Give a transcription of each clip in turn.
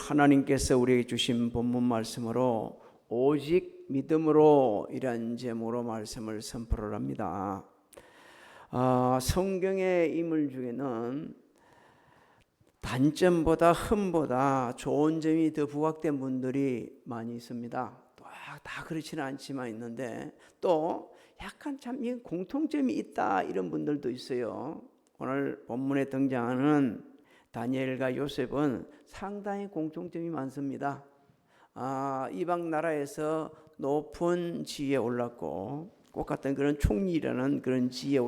하나님께서 우리에게 주신 본문 말씀으로 오직 믿음으로 이란 제목으로 말씀을 선포를 합니다. 성경의 인물 중에는 단점보다 흠보다 좋은 점이 더 부각된 분들이 많이 있습니다. 또 다 그렇지는 않지만 있는데 또 약간 참 공통점이 있다 이런 분들도 있어요. 오늘 본문에 등장하는 다니엘과 요셉은 상당히 공통점이 많습니다. 이방 나라에서 높은 지위에 올랐고 꼭 같은 그런 총리라는 그런 지위에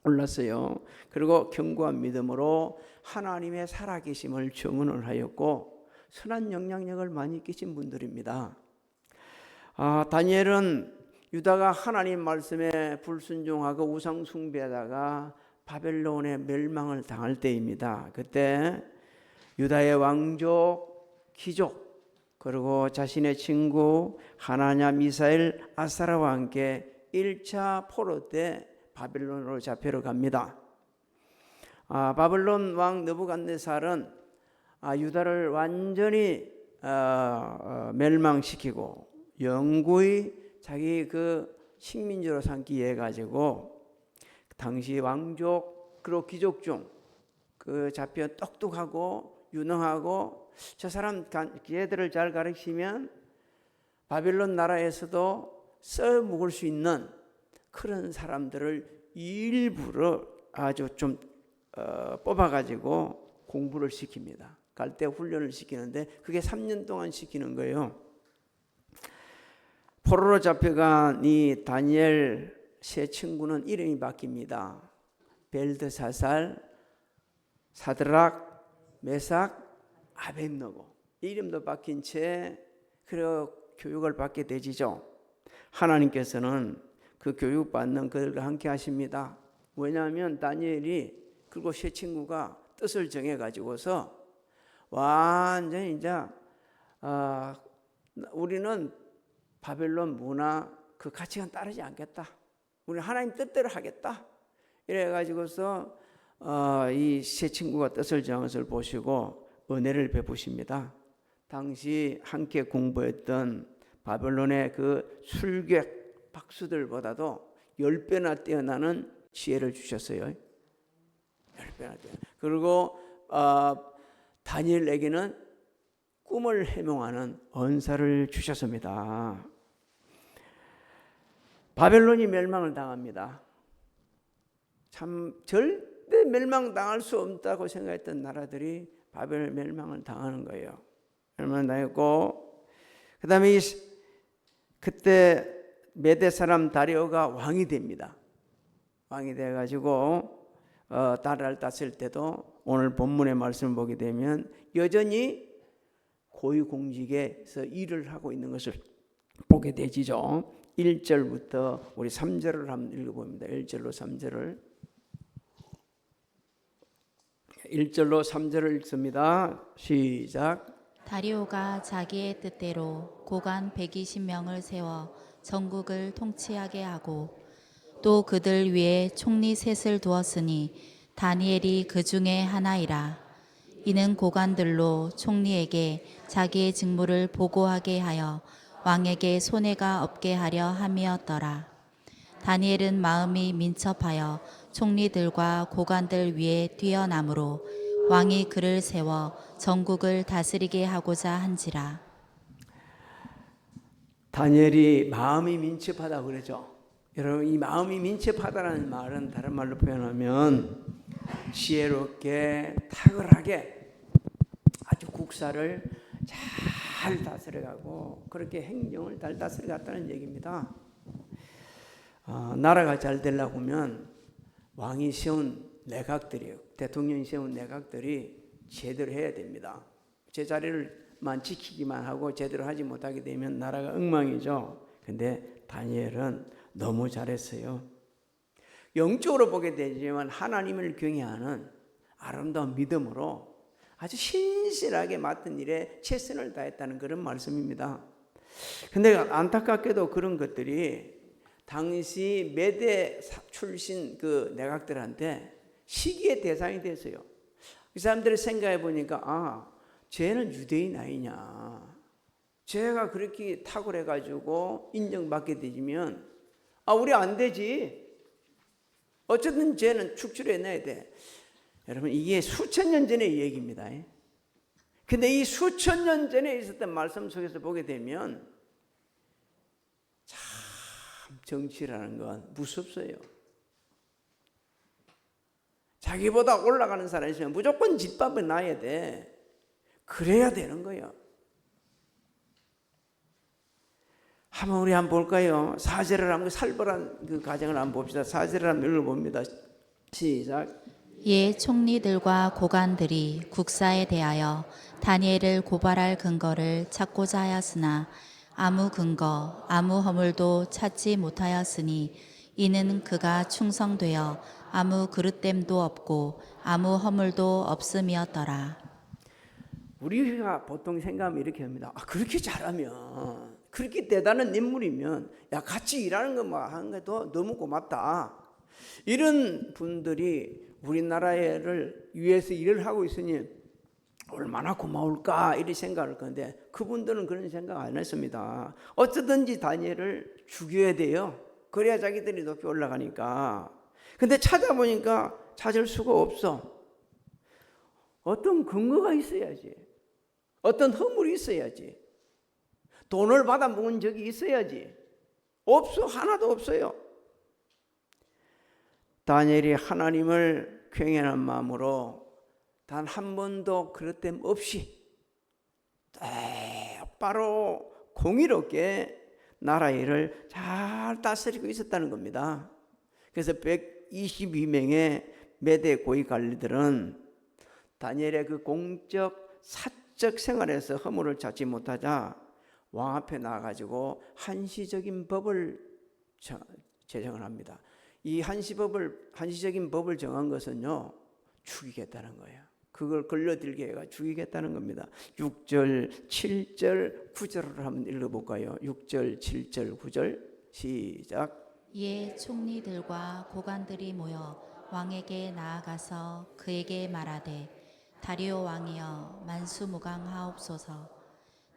올랐어요. 그리고 견고한 믿음으로 하나님의 살아계심을 증언을 하였고 선한 영향력을 많이 끼친 분들입니다. 다니엘은 유다가 하나님 말씀에 불순종하고 우상 숭배하다가 바벨론의 멸망을 당할 때입니다. 그때 유다의 왕족, 귀족, 그리고 자신의 친구 하나냐, 미사엘, 아사라와 함께 1차 포로 때 바벨론으로 잡혀러 갑니다. 바벨론 왕 느부갓네살은 유다를 완전히 멸망시키고 영구히 자기 그 식민지로 삼기 위해 가지고 당시 왕족 그리고 귀족 중 그 잡혀 똑똑하고 유능하고 저 사람 얘들을 잘 가르치면 바벨론 나라에서도 써먹을 수 있는 그런 사람들을 일부러 아주 좀 뽑아가지고 공부를 시킵니다. 갈 때 훈련을 시키는데 그게 3년 동안 시키는 거예요. 포로로 잡혀간 이 다니엘 세 친구는 이름이 바뀝니다. 벨드사살, 사드락, 메삭, 아벳느고 이름도 바뀐 채 그리고 교육을 받게 되지죠. 하나님께서는 그 교육받는 그들과 함께 하십니다. 왜냐하면 다니엘이 그리고 세 친구가 뜻을 정해가지고서 완전히 이제 우리는 바벨론 문화 그 가치관 따르지 않겠다. 우리 하나님 뜻대로 하겠다. 이래가지고서 이 세 친구가 뜻을 정한 것을 보시고 은혜를 베푸십니다. 당시 함께 공부했던 바벨론의 그 술객 박수들보다도 10배나 뛰어나는 지혜를 주셨어요. 10배나 뛰어나. 그리고 다니엘에게는 꿈을 해몽하는 언사를 주셨습니다. 바벨론이 멸망을 당합니다. 참 절대 멸망당할 수 없다고 생각했던 나라들이 바벨 멸망을 당하는 거예요. 멸망을 당했고 그 다음에 그때 메대 사람 다리오가 왕이 됩니다. 왕이 돼가지고 나라를 다스릴 때도 오늘 본문의 말씀을 보게 되면 여전히 고위공직에서 일을 하고 있는 것을 보게 되지죠. 1절부터 우리 3절을 한번 읽어봅니다. 1절로 3절을 1절로 3절을 읽습니다. 시작. 다리오가 자기의 뜻대로 고관 120명을 세워 전국을 통치하게 하고 또 그들 위에 총리 셋을 두었으니 다니엘이 그 중에 하나이라. 이는 고관들로 총리에게 자기의 직무를 보고하게 하여 왕에게 손해가 없게 하려 함이었더라. 다니엘은 마음이 민첩하여 총리들과 고관들 위에 뛰어남으로 왕이 그를 세워 전국을 다스리게 하고자 한지라. 다니엘이 마음이 민첩하다고 그러죠. 여러분, 이 마음이 민첩하다는 말은 다른 말로 표현하면 지혜롭게 탁월하게 아주 국사를 잘 다스려가고 그렇게 행정을 잘 다스려갔다는 얘기입니다. 나라가 잘 되려고 하면 왕이 세운 내각들이, 대통령이 세운 내각들이 제대로 해야 됩니다. 제자리를만 지키기만 하고 제대로 하지 못하게 되면 나라가 엉망이죠. 근데 다니엘은 너무 잘했어요. 영적으로 보게 되지만 하나님을 경외하는 아름다운 믿음으로 아주 신실하게 맡은 일에 최선을 다했다는 그런 말씀입니다. 근데 안타깝게도 그런 것들이 당시 메대 출신 그 내각들한테 시기의 대상이 됐어요. 이 사람들이 생각해 보니까 쟤는 유대인 아니냐. 쟤가 그렇게 탁월해가지고 인정받게 되면 우리 안 되지. 어쨌든 쟤는 축출해내야 돼. 여러분 이게 수천 년 전의 얘기입니다. 근데 이 수천 년 전에 있었던 말씀 속에서 보게 되면 참 정치라는 건 무섭어요. 자기보다 올라가는 사람이 있으면 무조건 집밥에 놔야 돼. 그래야 되는 거예요. 한번 우리 한번 볼까요? 사제를 한번 살벌한 그 가정을 한번 봅시다. 사제를 한번 읽어봅니다. 시작. 이에 총리들과 고관들이 국사에 대하여 다니엘을 고발할 근거를 찾고자 하였으나 아무 근거, 아무 허물도 찾지 못하였으니 이는 그가 충성되어 아무 그릇됨도 없고 아무 허물도 없음이었더라. 우리가 보통 생각하면 이렇게 합니다. 그렇게 잘하면, 그렇게 대단한 인물이면, 같이 일하는 것만 하는 것도 너무 고맙다. 이런 분들이 우리나라를 위해서 일을 하고 있으니 얼마나 고마울까 이렇게 생각할 건데 그분들은 그런 생각 안 했습니다. 어쩌든지 다니엘을 죽여야 돼요. 그래야 자기들이 높이 올라가니까. 근데 찾아보니까 찾을 수가 없어. 어떤 근거가 있어야지. 어떤 허물이 있어야지. 돈을 받아 먹은 적이 있어야지. 없어. 하나도 없어요. 다니엘이 하나님을 경외하는 마음으로 단 한 번도 그릇됨 없이 똑바로 공의롭게 나라 일을 잘 다스리고 있었다는 겁니다. 그래서 122명의 메대 고위 관리들은 다니엘의 그 공적 사적 생활에서 허물을 찾지 못하자 왕 앞에 나와가지고 한시적인 법을 제정을 합니다. 이 한시적인 법을 정한 것은요, 죽이겠다는 거예요. 그걸 걸려들게 해가 죽이겠다는 겁니다. 6절, 7절, 9절을 한번 읽어볼까요? 6절, 7절, 9절 시작. 이에 총리들과 고관들이 모여 왕에게 나아가서 그에게 말하되 다리오 왕이여 만수무강하옵소서.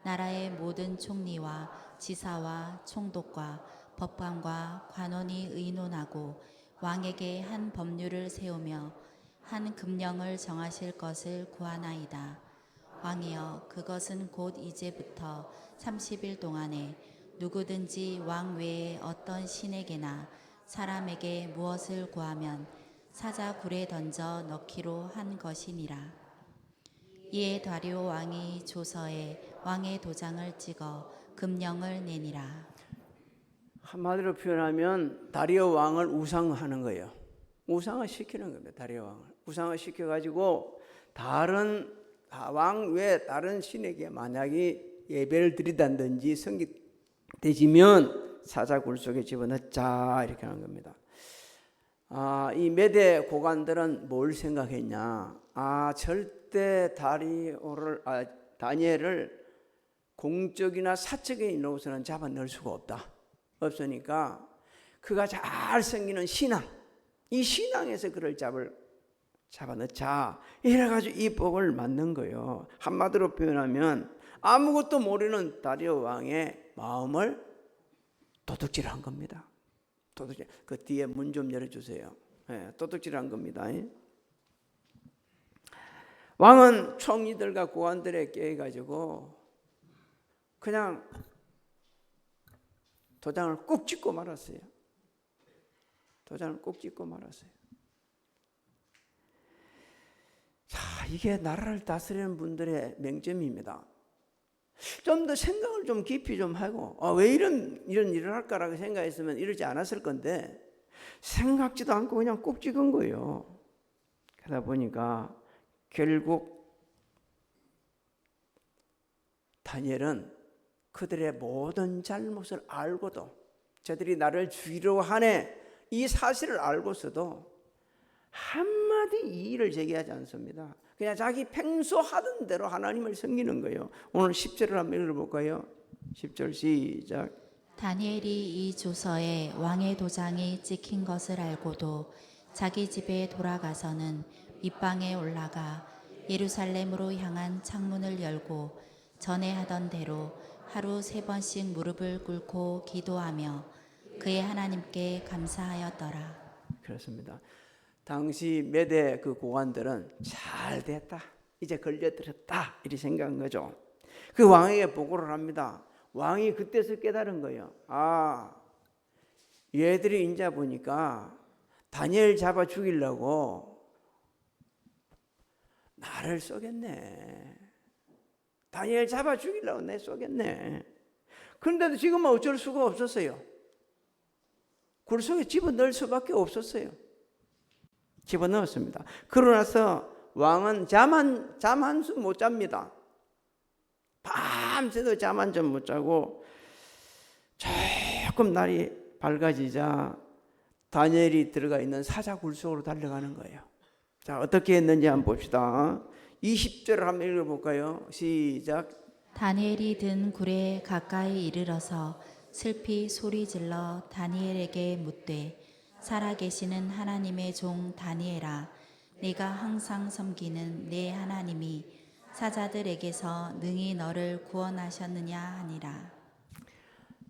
나라의 모든 총리와 지사와 총독과 법관과 관원이 의논하고 왕에게 한 법률을 세우며 한 금령을 정하실 것을 구하나이다. 왕이여 그것은 곧 이제부터 30일 동안에 누구든지 왕 외에 어떤 신에게나 사람에게 무엇을 구하면 사자굴에 던져 넣기로 한 것이니라. 이에 다리오 왕이 조서에 왕의 도장을 찍어 금령을 내니라. 한마디로 표현하면 다리오 왕을 우상화하는 거예요. 우상화시키는 겁니다. 다리오 왕을 우상화시켜가지고 다른 왕 외 다른 신에게 만약에 예배를 드리다든지 성기되지면 사자굴 속에 집어넣자 이렇게 하는 겁니다. 이 메대 고관들은 뭘 생각했냐? 절대 다니엘을 공적이나 사적인 인으로서는 잡아 넣을 수가 없으니까 그가 잘 섬기는 신앙, 이 신앙에서 그를 잡아 넣자 이래가지고 이 법을 만든 거예요. 한마디로 표현하면 아무것도 모르는 다리오 왕의 마음을 도둑질한 겁니다. 그 뒤에 문 좀 열어주세요. 도둑질한 겁니다. 왕은 총리들과 고관들에 깨가지고 그냥 도장을 꾹 찍고 말았어요. 자, 이게 나라를 다스리는 분들의 맹점입니다. 좀 더 생각을 좀 깊이 좀 하고 왜 이런 일을 할까라고 생각했으면 이러지 않았을 건데 생각지도 않고 그냥 꼭 찍은 거예요. 그러다 보니까 결국 다니엘은 그들의 모든 잘못을 알고도 저들이 나를 죽이려고 하네 이 사실을 알고서도 한마디 이의를 제기하지 않습니다. 그냥 자기 평소 하던 대로 하나님을 섬기는 거예요. 오늘 10절을 한번 읽어볼까요? 10절 시작. 다니엘이 이 조서에 왕의 도장이 찍힌 것을 알고도 자기 집에 돌아가서는 윗방에 올라가 예루살렘으로 향한 창문을 열고 전에 하던 대로 하루 3번씩 무릎을 꿇고 기도하며 그의 하나님께 감사하였더라. 그렇습니다. 당시 메대 그 고관들은 잘 됐다, 이제 걸려들었다 이렇게 생각한 거죠. 그 왕에게 보고를 합니다. 왕이 그때서 깨달은 거예요. 아, 얘들이 인자 보니까 다니엘 잡아 죽이려고 나를 쏘겠네. 다니엘 잡아 죽이려고 내 쏘겠네. 그런데도 지금은 어쩔 수가 없었어요. 굴 속에 집어넣을 수밖에 없었어요. 집어넣었습니다. 그러고 나서 왕은 잠 한숨 못 잡니다. 밤새도 잠 한 점 못 자고 조금 날이 밝아지자 다니엘이 들어가 있는 사자 굴 속으로 달려가는 거예요. 자, 어떻게 했는지 한번 봅시다. 20절을 한번 읽어볼까요? 시작. 다니엘이 든 굴에 가까이 이르러서 슬피 소리질러 다니엘에게 묻되 살아계시는 하나님의 종 다니엘아, 네가 항상 섬기는 내 하나님이 사자들에게서 능히 너를 구원하셨느냐 하니라.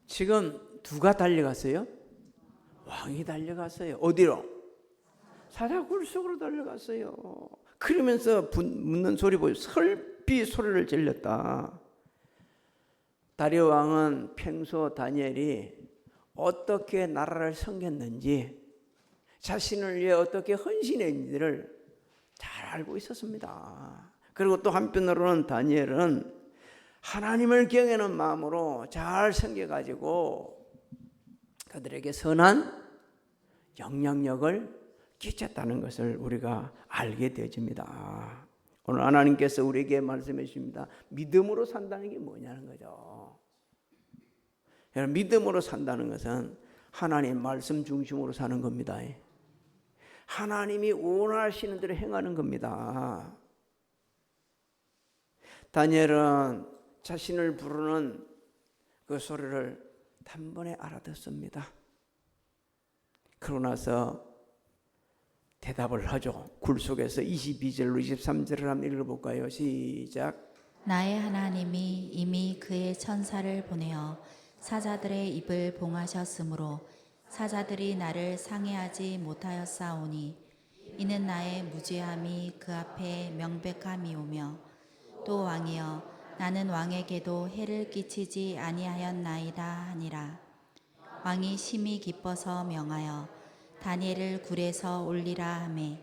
지금 누가 달려갔어요? 왕이 달려갔어요. 어디로? 사자 굴 속으로 달려갔어요. 그러면서 묻는 소리 보여. 설비 소리를 질렀다. 다리오 왕은 평소 다니엘이 어떻게 나라를 섬겼는지, 자신을 위해 어떻게 헌신했는지를 잘 알고 있었습니다. 그리고 또 한편으로는 다니엘은 하나님을 경외하는 마음으로 잘 섬겨가지고 그들에게 선한 영향력을 끼쳤다는 것을 우리가 알게 되어집니다. 오늘 하나님께서 우리에게 말씀해 주십니다. 믿음으로 산다는 게 뭐냐는 거죠. 여러분, 믿음으로 산다는 것은 하나님 말씀 중심으로 사는 겁니다. 하나님이 원하시는 대로 행하는 겁니다. 다니엘은 자신을 부르는 그 소리를 단번에 알아듣습니다. 그러고 나서 대답을 하죠. 굴 속에서 22절로 23절을 한번 읽어볼까요? 시작. 나의 하나님이 이미 그의 천사를 보내어 사자들의 입을 봉하셨으므로 사자들이 나를 상해하지 못하였사오니 이는 나의 무죄함이 그 앞에 명백함이오며 또 왕이여 나는 왕에게도 해를 끼치지 아니하였나이다 하니라. 왕이 심히 기뻐서 명하여 다니엘을 굴에서 올리라 하매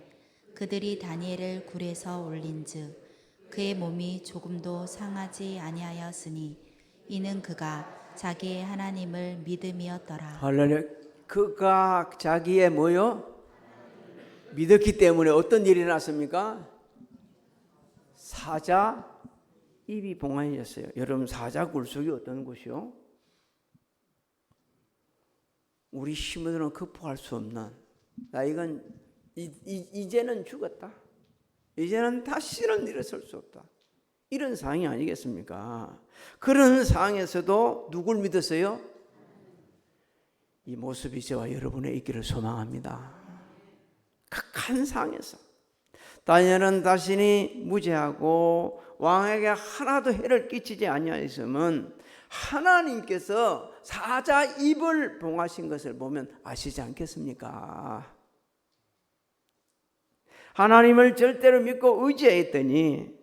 그들이 다니엘을 굴에서 올린즉 그의 몸이 조금도 상하지 아니하였으니 이는 그가 자기의 하나님을 믿음이었더라. 할렐루야. 그가 자기의 뭐요? 믿었기 때문에 어떤 일이 났습니까? 사자 입이 봉하였어요. 여러분, 사자 굴속이 어떤 곳이요? 우리 힘으로는 극복할 수 없는, 나 이건 이제는 죽었다, 이제는 다시는 일어설 수 없다, 이런 상황이 아니겠습니까? 그런 상황에서도 누굴 믿었어요? 이 모습이 저와 여러분의 있기를 소망합니다. 극한 상황에서 다니엘은 자신이 무죄하고 왕에게 하나도 해를 끼치지 아니하였으면 하나님께서 사자 입을 봉하신 것을 보면 아시지 않겠습니까? 하나님을 절대로 믿고 의지했더니,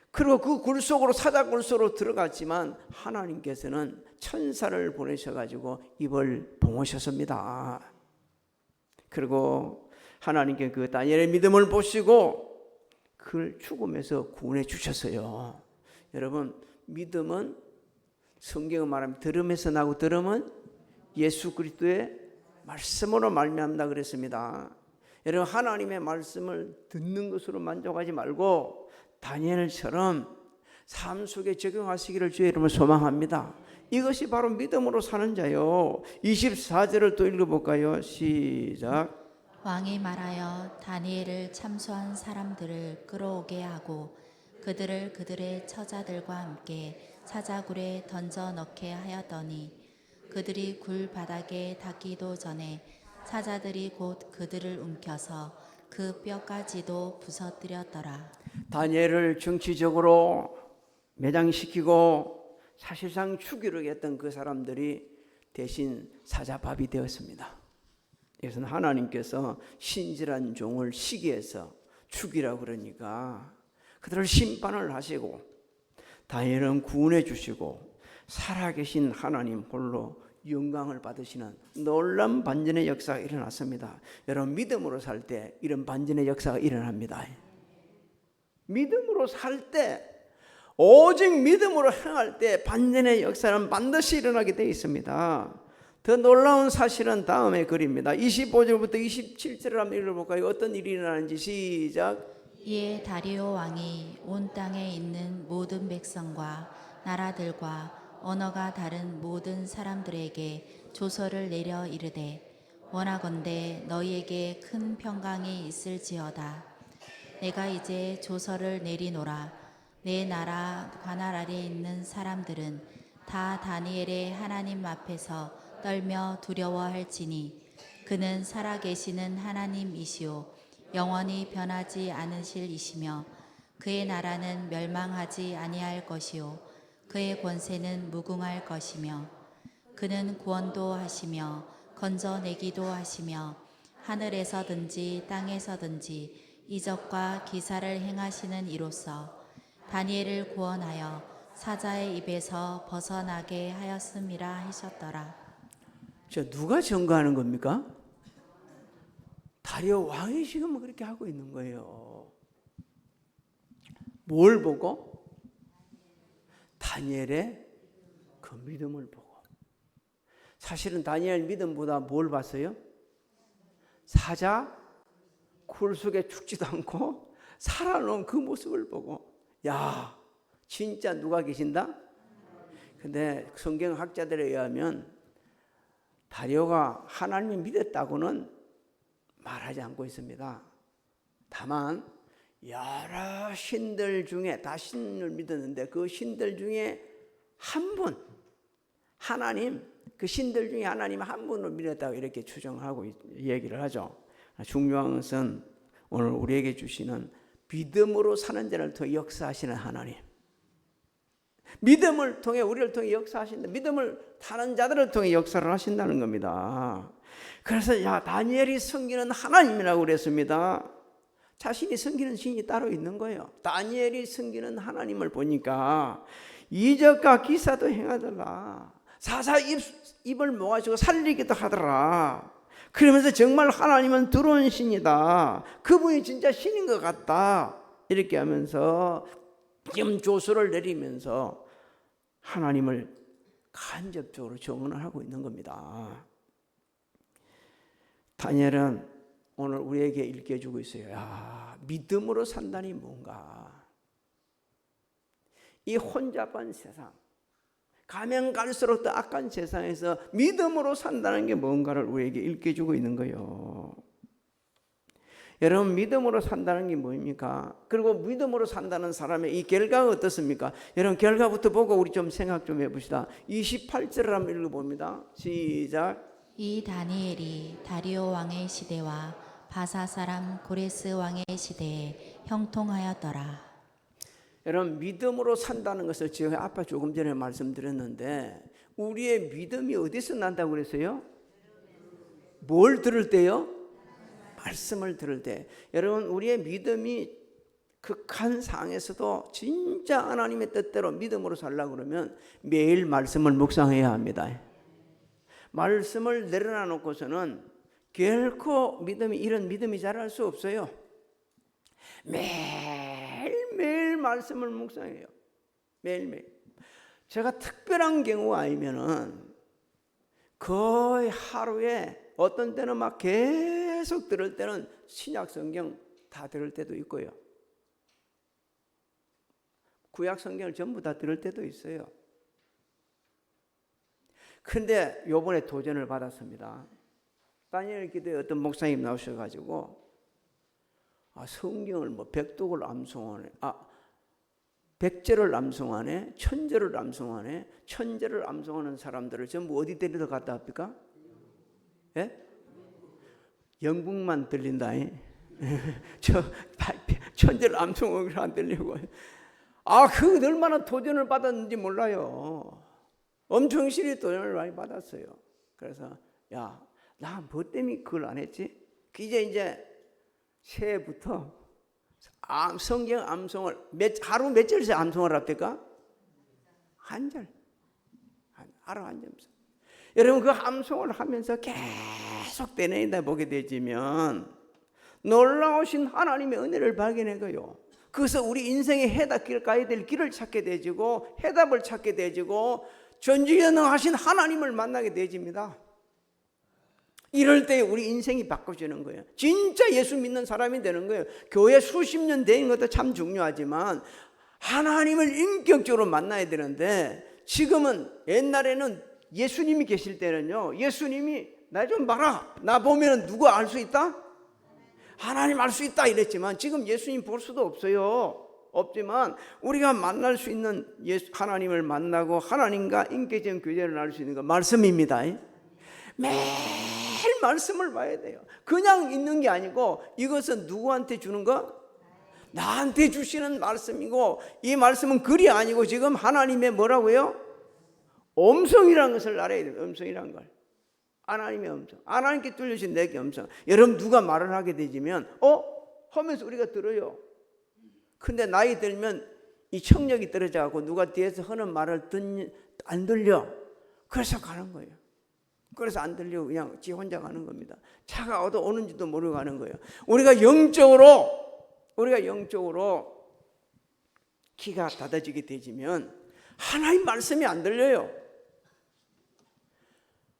그리고 그 굴 속으로, 사자 굴 속으로 들어갔지만 하나님께서는 천사를 보내셔가지고 입을 봉하셨습니다. 그리고 하나님께 그 다니엘의 믿음을 보시고 그를 죽음에서 구원해 주셨어요. 여러분, 믿음은 성경을 말하면 들음에서 나고 들음은 예수 그리스도의 말씀으로 말미암다 그랬습니다. 여러분, 하나님의 말씀을 듣는 것으로 만족하지 말고 다니엘처럼 삶 속에 적용하시기를 주의 이름으로 소망합니다. 이것이 바로 믿음으로 사는 자요. 24절을 또 읽어볼까요? 시작. 왕이 말하여 다니엘을 참수한 사람들을 끌어오게 하고 그들을 그들의 처자들과 함께 사자굴에 던져 넣게 하였더니 그들이 굴 바닥에 닿기도 전에 사자들이 곧 그들을 움켜서 그 뼈까지도 부서뜨렸더라. 다니엘을 정치적으로 매장시키고 사실상 죽이려 했던 그 사람들이 대신 사자밥이 되었습니다. 이것은 하나님께서 신실한 종을 시기해서 죽이라고 그러니까 그들을 심판을 하시고 다니엘은 구원해 주시고 살아계신 하나님 홀로 영광을 받으시는 놀라운 반전의 역사가 일어났습니다. 여러분, 믿음으로 살 때 이런 반전의 역사가 일어납니다. 믿음으로 살 때, 오직 믿음으로 행할 때 반전의 역사는 반드시 일어나게 되어 있습니다. 더 놀라운 사실은 다음의 글입니다. 25절부터 27절을 한번 읽어볼까요? 어떤 일이 일어나는지 시작. 이에 다리오 왕이 온 땅에 있는 모든 백성과 나라들과 언어가 다른 모든 사람들에게 조서를 내려 이르되 원하건대 너희에게 큰 평강이 있을지어다. 내가 이제 조서를 내리노라. 내 나라 관할 아래에 있는 사람들은 다 다니엘의 하나님 앞에서 떨며 두려워할지니 그는 살아계시는 하나님이시오 영원히 변하지 않으실 이시며 그의 나라는 멸망하지 아니할 것이요 그의 권세는 무궁할 것이며 그는 구원도 하시며 건져내기도 하시며 하늘에서든지 땅에서든지 이적과 기사를 행하시는 이로써 다니엘을 구원하여 사자의 입에서 벗어나게 하였음이라 하셨더라. 저 누가 증거하는 겁니까? 다리오 왕이 지금 그렇게 하고 있는 거예요. 뭘 보고? 다니엘의 그 믿음을 보고. 사실은 다니엘 믿음보다 뭘 봤어요? 사자 굴 속에 죽지도 않고 살아놓은 그 모습을 보고, 야, 진짜 누가 계신다? 근데 성경학자들에 의하면 다리오가 하나님을 믿었다고는 말하지 않고 있습니다. 다만 여러 신들 중에 다 신을 믿었는데 그 신들 중에 한 분, 하나님, 그 신들 중에 하나님 한 분을 믿었다고 이렇게 추정하고 얘기를 하죠. 중요한 것은 오늘 우리에게 주시는 믿음으로 사는 자를 통해 역사하시는 하나님, 믿음을 통해 우리를 통해 역사하신다. 믿음을 타는 자들을 통해 역사를 하신다는 겁니다. 그래서 다니엘이 섬기는 하나님이라고 그랬습니다. 자신이 섬기는 신이 따로 있는 거예요. 다니엘이 섬기는 하나님을 보니까 이적과 기사도 행하더라. 사자 입을 모아주고 살리기도 하더라. 그러면서 정말 하나님은 들어온 신이다. 그분이 진짜 신인 것 같다. 이렇게 하면서 지금 조서를 내리면서 하나님을 간접적으로 증언을 하고 있는 겁니다. 다니엘은 오늘 우리에게 일깨주고 있어요. 야, 믿음으로 산다니 뭔가. 이 혼잡한 세상, 가면 갈수록 더 악한 세상에서 믿음으로 산다는 게 뭔가를 우리에게 일깨주고 있는 거예요. 여러분, 믿음으로 산다는 게 뭐입니까? 그리고 믿음으로 산다는 사람의 이 결과가 어떻습니까? 여러분, 결과부터 보고 우리 좀 생각 좀 해봅시다. 28절을 한번 읽어봅니다. 시작. 이 다니엘이 다리오 왕의 시대와 바사 사람 고레스 왕의 시대에 형통하였더라. 여러분, 믿음으로 산다는 것을 제가 아까 조금 전에 말씀드렸는데 우리의 믿음이 어디서 난다고 그랬어요? 뭘 들을 때요? 말씀을 들을 때. 여러분, 우리의 믿음이 극한 상황에서도 진짜 하나님의 뜻대로 믿음으로 살려고 그러면 매일 말씀을 묵상해야 합니다. 말씀을 내려놔 놓고서는 결코 이런 믿음이 자랄 수 없어요. 매일매일 말씀을 묵상해요. 매일매일. 제가 특별한 경우가 아니면은 거의 하루에 어떤 때는 막 계속 들을 때는 신약 성경 다 들을 때도 있고요. 구약 성경을 전부 다 들을 때도 있어요. 그런데 요번에 도전을 받았습니다. 다니엘 기도에 어떤 목사님 나오셔가지고 성경을 백독을 암송하네, 백절을 암송하네, 천절을 암송하네. 천절을 암송하는 사람들을 전부 어디 데리러 갔다 합니까? 예? 영국만 들린다. 저 천절 암송을 안 들리고. 그 얼마나 도전을 받았는지 몰라요. 엄청 실히 도전을 많이 받았어요. 그래서 야, 나 뭐 때문에 그걸 안 했지? 이제 새해부터 성경 암송을 하루 몇 절씩 암송을 합니까? 한 절. 하루 한 절씩. 여러분 그 암송을 하면서 계속 되뇌이다 보게 되지면 놀라우신 하나님의 은혜를 발견해 거요. 그래서 우리 인생의 해답길 가야 될 길을 찾게 되지고 해답을 찾게 되지고 전지전능하신 하나님을 만나게 되집니다. 이럴 때 우리 인생이 바꿔지는 거예요. 진짜 예수 믿는 사람이 되는 거예요. 교회 수십 년 된 것도 참 중요하지만 하나님을 인격적으로 만나야 되는데 지금은 옛날에는 예수님이 계실 때는요. 예수님이 나 좀 봐라. 나 보면 누구 알 수 있다? 하나님 알 수 있다 이랬지만 지금 예수님 볼 수도 없어요. 없지만 우리가 만날 수 있는 하나님을 만나고 하나님과 인격적인 교제를 할 수 있는 건 말씀입니다. 매일 말씀을 봐야 돼요. 그냥 있는 게 아니고 이것은 누구한테 주는 거? 나한테 주시는 말씀이고 이 말씀은 글이 아니고 지금 하나님의 뭐라고요? 음성이라는 것을 알아야 돼요. 음성이라는 걸. 하나님의 음성. 하나님께 들려주신 내게 음성. 여러분 누가 말을 하게 되지면 하면서 우리가 들어요. 근데 나이 들면 이 청력이 떨어져가고 누가 뒤에서 하는 말을 안 들려. 그래서 가는 거예요. 그래서 안 들리고 그냥 지 혼자 가는 겁니다. 차가 오는지도 모르고 가는 거예요. 우리가 영적으로 귀가 닫아지게 되지면 하나님 말씀이 안 들려요.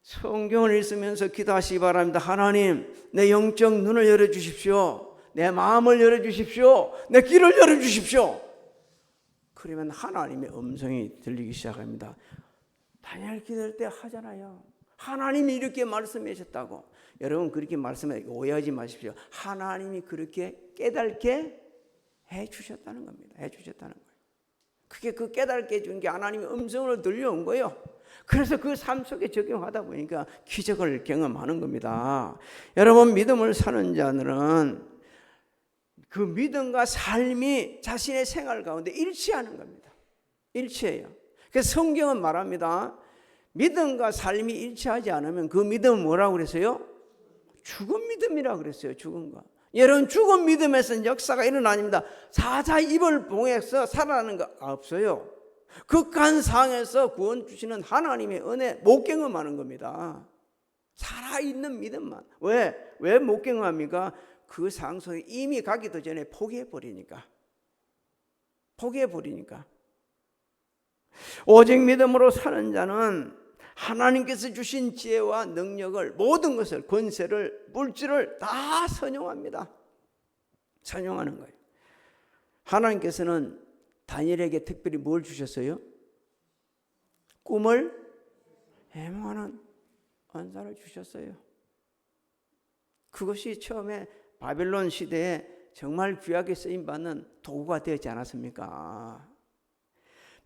성경을 읽으면서 기도하시기 바랍니다. 하나님, 내 영적 눈을 열어주십시오. 내 마음을 열어주십시오. 내 귀를 열어주십시오. 그러면 하나님의 음성이 들리기 시작합니다. 다니엘 기도할 때 하잖아요. 하나님이 이렇게 말씀하셨다고. 여러분 그렇게 말씀해 오해하지 마십시오. 하나님이 그렇게 깨닫게 해주셨다는 겁니다. 해주셨다는 거예요. 그게 그 깨닫게 해준 게 하나님의 음성으로 들려온 거예요. 그래서 그 삶 속에 적용하다 보니까 기적을 경험하는 겁니다. 여러분 믿음을 사는 자들은 그 믿음과 삶이 자신의 생활 가운데 일치하는 겁니다. 일치해요. 그래서 성경은 말합니다. 믿음과 삶이 일치하지 않으면 그 믿음은 뭐라고 그랬어요? 죽은 믿음이라고 그랬어요. 죽은 거. 여러분 죽은 믿음에서는 역사가 일어납니다. 사자 입을 봉해서 살아나는 거 없어요. 극한 상황에서 구원 주시는 하나님의 은혜 못 경험하는 겁니다. 살아있는 믿음만. 왜 못 경험합니까? 그 상황 속에 이미 가기도 전에 포기해버리니까. 오직 믿음으로 사는 자는 하나님께서 주신 지혜와 능력을 모든 것을 권세를 물질을 다 선용합니다. 선용하는 거예요. 하나님께서는 다니엘에게 특별히 뭘 주셨어요? 꿈을 해몽하는 언사를 주셨어요. 그것이 처음에 바벨론 시대에 정말 귀하게 쓰임받는 도구가 되었지 않았습니까?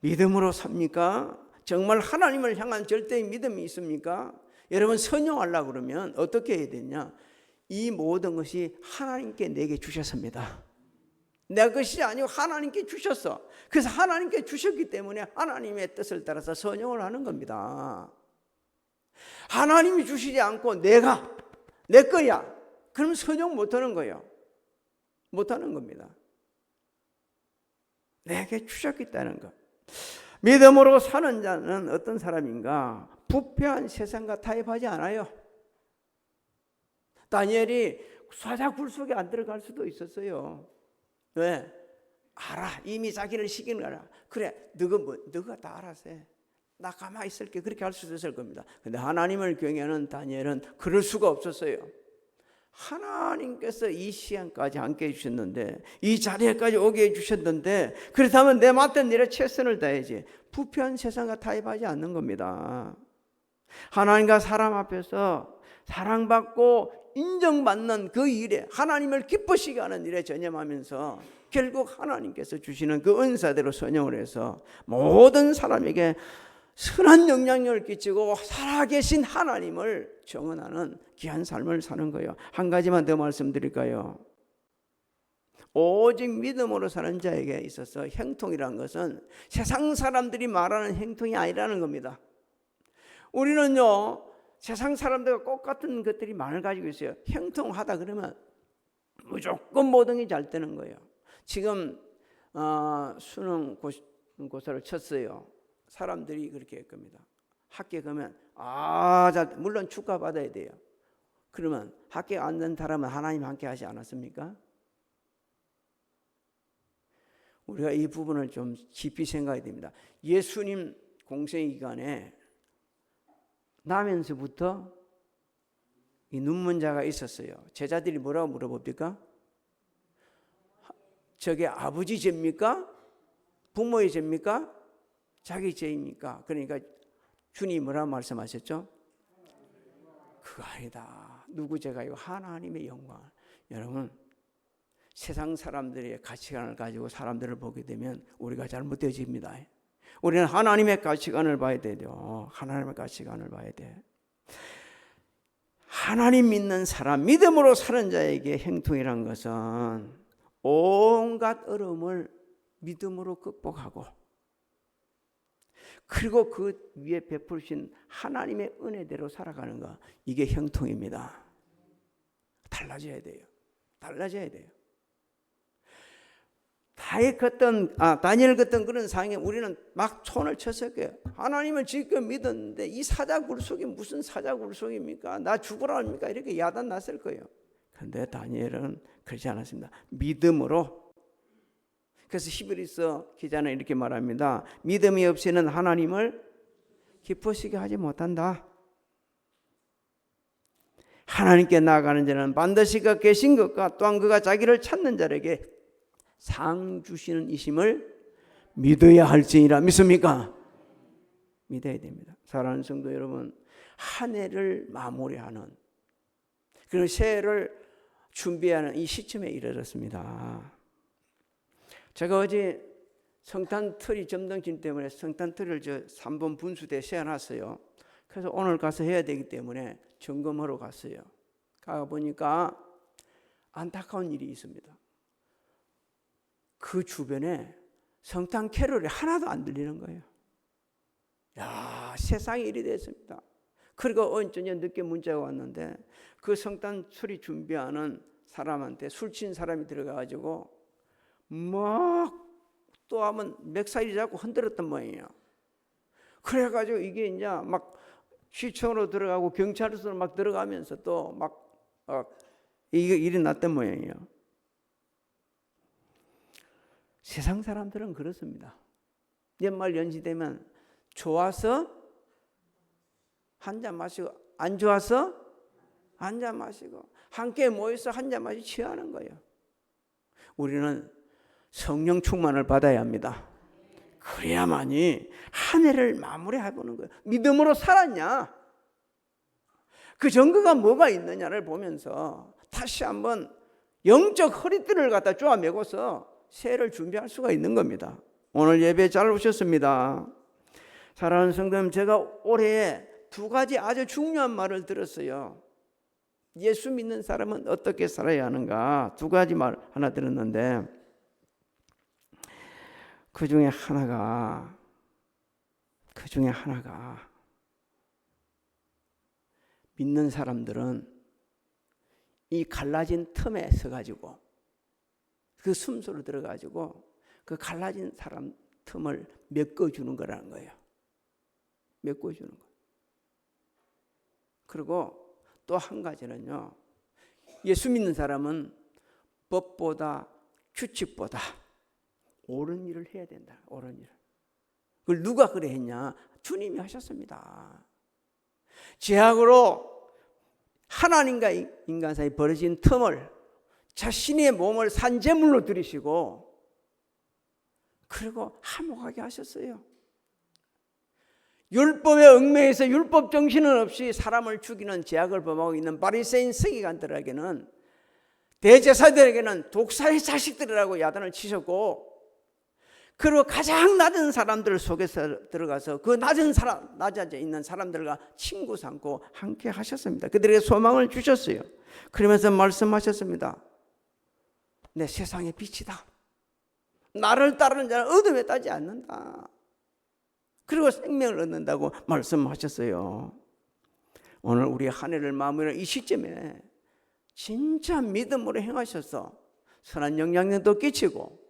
믿음으로 삽니까? 정말 하나님을 향한 절대의 믿음이 있습니까? 여러분 선용하려고 그러면 어떻게 해야 되냐? 이 모든 것이 하나님께 내게 주셨습니다. 내 것이 아니고 하나님께 주셨어. 그래서 하나님께 주셨기 때문에 하나님의 뜻을 따라서 선용을 하는 겁니다. 하나님이 주시지 않고 내가 내 거야. 그럼 선용 못하는 거예요. 못하는 겁니다. 내게 주셨겠다는 것. 믿음으로 사는 자는 어떤 사람인가? 부패한 세상과 타협하지 않아요. 다니엘이 사자 굴 속에 안 들어갈 수도 있었어요. 왜? 알아. 이미 자기를 시키는 거라. 그래, 너가 다 알아서 해. 나 가만히 있을게. 그렇게 할 수도 있을 겁니다. 근데 하나님을 경외하는 다니엘은 그럴 수가 없었어요. 하나님께서 이 시간까지 함께 해주셨는데, 이 자리에까지 오게 해주셨는데, 그렇다면 내 맡은 일에 최선을 다해야지. 부패한 세상과 타협하지 않는 겁니다. 하나님과 사람 앞에서 사랑받고 인정받는 그 일에, 하나님을 기쁘시게 하는 일에 전념하면서 결국 하나님께서 주시는 그 은사대로 선용을 해서 모든 사람에게 선한 영향력을 끼치고 살아계신 하나님을 정언하는 귀한 삶을 사는 거예요. 한 가지만 더 말씀드릴까요? 오직 믿음으로 사는 자에게 있어서 형통이라는 것은 세상 사람들이 말하는 형통이 아니라는 겁니다. 우리는요, 세상 사람들과 똑같은 것들이 많이 가지고 있어요. 형통하다 그러면 무조건 모든 게 잘 되는 거예요. 지금 수능 고사를 쳤어요. 사람들이 그렇게 할 겁니다. 학교에 가면 물론 축하받아야 돼요. 그러면 학교에 안 된 사람은 하나님 함께 하지 않았습니까? 우리가 이 부분을 좀 깊이 생각해야 됩니다. 예수님 공생 기간에 나면서부터 이 눈먼자가 있었어요. 제자들이 뭐라고 물어봅니까? 저게 아버지 죄입니까? 부모의 죄입니까? 자기 죄입니까? 그러니까 주님이 뭐라고 말씀하셨죠? 그거 아니다. 누구 죄가 아니고 하나님의 영광. 여러분, 세상 사람들의 가치관을 가지고 사람들을 보게 되면 우리가 잘못되어집니다. 우리는 하나님의 가치관을 봐야 돼요. 하나님의 가치관을 봐야 돼. 하나님 믿는 사람, 믿음으로 사는 자에게 형통이란 것은 온갖 어려움을 믿음으로 극복하고, 그리고 그 위에 베푸신 하나님의 은혜대로 살아가는 것, 이게 형통입니다. 달라져야 돼요. 달라져야 돼요. 다니엘 같은 그런 상황에 우리는 막 손을 쳤을 거예요. 하나님을 지금 믿었는데 이 사자굴속이 무슨 사자굴속입니까? 나 죽으라 합니까? 이렇게 야단 났을 거예요. 그런데 다니엘은 그러지 않았습니다. 믿음으로. 그래서 히브리서 기자는 이렇게 말합니다. 믿음이 없이는 하나님을 기쁘시게 하지 못한다. 하나님께 나아가는 자는 반드시 그가 계신 것과 또한 그가 자기를 찾는 자에게 상 주시는 이심을 믿어야 할지니라. 믿습니까? 믿어야 됩니다. 사랑하는 성도 여러분, 한 해를 마무리하는, 그리고 새해를 준비하는 이 시점에 이르렀습니다. 제가 어제 성탄트리 점등짐 때문에 성탄트리를 3번 분수대에 세워놨어요. 그래서 오늘 가서 해야 되기 때문에 점검하러 갔어요. 가보니까 안타까운 일이 있습니다. 그 주변에 성탄 캐롤이 하나도 안 들리는 거예요. 야, 세상이 일이 됐습니다. 그리고 오늘 저녁 늦게 문자가 왔는데 그 성탄 트리 준비하는 사람한테 술 취한 사람이 들어가가지고 막 또 하면 맥살이 자꾸 흔들었던 모양이에요. 그래가지고 이게 이제 막 시청으로 들어가고 경찰서로 막 들어가면서 또 막 이게 일이 났던 모양이에요. 세상 사람들은 그렇습니다. 연말 연시 되면 좋아서 한 잔 마시고, 안 좋아서 한 잔 마시고, 함께 모여서 한 잔 마시고 취하는 거예요. 우리는 성령 충만을 받아야 합니다. 그래야만이 한 해를 마무리해보는 거예요. 믿음으로 살았냐? 그 증거가 뭐가 있느냐를 보면서 다시 한번 영적 허리띠를 갖다 쪼아매고서 새해를 준비할 수가 있는 겁니다. 오늘 예배 잘 오셨습니다. 사랑하는 성도님, 제가 올해 2가지 아주 중요한 말을 들었어요. 예수 믿는 사람은 어떻게 살아야 하는가, 2가지 말 하나 들었는데 그 중에 하나가 믿는 사람들은 이 갈라진 틈에 서가지고 그 숨소로 들어가지고 그 갈라진 사람 틈을 메꿔주는 거라는 거예요. 메꿔주는 거. 그리고 또 한 가지는요, 예수 믿는 사람은 법보다 규칙보다 옳은 일을 해야 된다. 옳은 일을. 그걸 누가 그래 했냐? 주님이 하셨습니다. 죄악으로 하나님과 인간 사이 벌어진 틈을 자신의 몸을 산제물로 드리시고 그리고 화목하게 하셨어요. 율법에 얽매여서 율법 정신은 없이 사람을 죽이는 죄악을 범하고 있는 바리새인 서기관들에게는, 대제사들에게는 독사의 자식들이라고 야단을 치셨고, 그리고 가장 낮은 사람들 속에서 들어가서 그 낮아져 있는 사람들과 친구 삼고 함께 하셨습니다. 그들에게 소망을 주셨어요. 그러면서 말씀하셨습니다. 내 세상의 빛이다. 나를 따르는 자는 어둠에 따지 않는다. 그리고 생명을 얻는다고 말씀하셨어요. 오늘 우리 한 해를 마무리하는 이 시점에 진짜 믿음으로 행하셔서 선한 영향력도 끼치고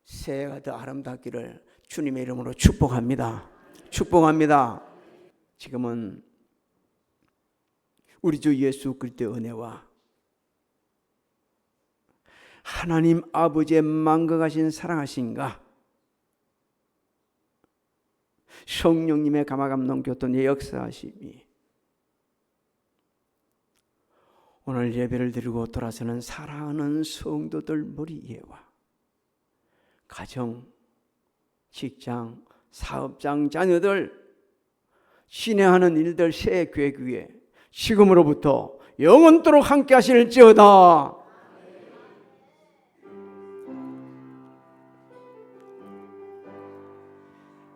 새해가 더 아름답기를 주님의 이름으로 축복합니다. 축복합니다. 지금은 우리 주 예수 그리스도의 은혜와 하나님 아버지의 만극하신 사랑하신가, 성령님의 감화감동 교통의 역사하심이 오늘 예배를 드리고 돌아서는 사랑하는 성도들 머리 위에와 가정, 직장, 사업장, 자녀들, 신뢰하는 일들 새 계획 위에 지금으로부터 영원토록 함께 하실지어다.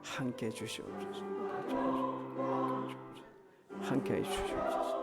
함께 해주시옵소서. 함께 해주시옵소서.